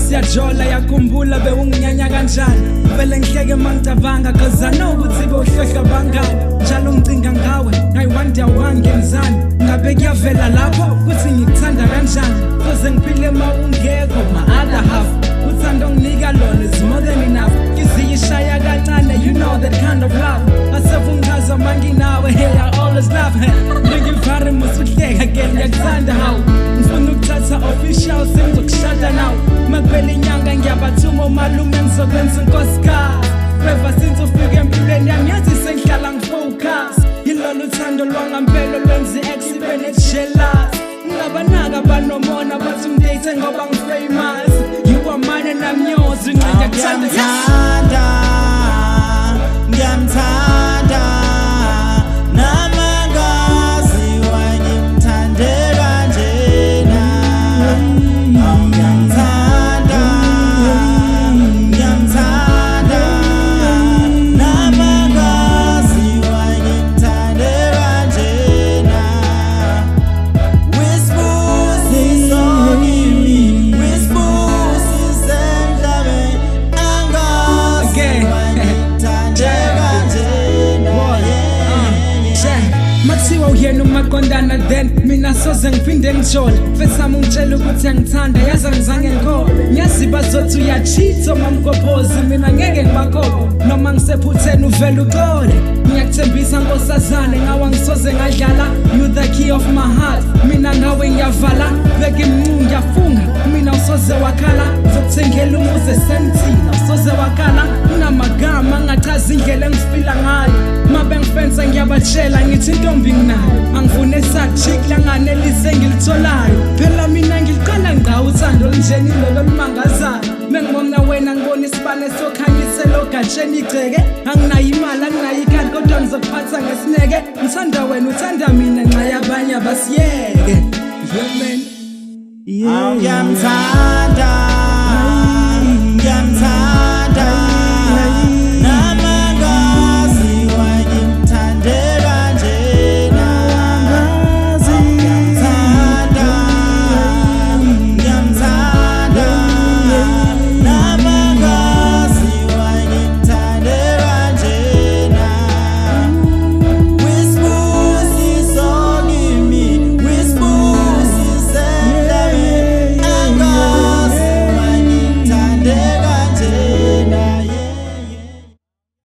Siyajola yakumbula bewunginyanya kanjani vele ngihleke mangicabanga cause I know ukuthi bewuhlohla bangani njalo ngicinga ngawe I wonder wangenzani ngabe kuyavela lapho kuthi ngikuthanda kanjani cause ngiphile ma ungekho ma other half uthando nginika lona is more than enough ngizishaya kancane you know that kind of love asevungaza manginawe hey I always love her ngivare musuhleka again ngiyakuthanda hawu ngifuna ukuthatha official sengizokushada now makuphela inyanga ngiyabathuma umalume ngizokwenza inkosikazi forever since ufike empilweni yami yathi sengihlala ngifocus yilolu uthando lwangampela lwenza i-ex ibe ne-jealous ngingabanaka banomona bathi ngidate ngoba ngi-famous you are mine and I'm yours ngiyakuthanda ngiyamthanda namangazi wangimthandela njena ngiyamthanda namangazi wangimthandela njena wisbusi sokimi wisbusi semhlabe angazi wangimthandela mathiwa uyena umaqondana then mina soze ngiphinde ngijole fesami ungitshela ukuthi angithanda yazi angizange ngikho ngiyazi bazothi uyachitha mamgobhozi mina ngeke ngibakho noma ngisephutheni uvela uqole ngiyakuthembisa nkosazane ngawa ngisoze ngadlala you the key of my heart mina ngawe ngiyavala beke imncu ngiyafunga mina usoze wakhala zokuthengela umuze sentina usoze wakhala unamagama angachaza indlela engifila ngayo mabe ngifensa ngiyabatshela ngithi intombi nginayo angifune sakchik langanelise ngilitholayo phela mina ngiliqala ngawo uthando njeni lolo limangazayo mengibona wena ngibona isibane sokhanyiselo gatsheni igceke anginayo imali anginayo ikhadi kodwa ngizokuphatha ngesineke ngithanda wena uthanda mina nxa yabanye abasiyeke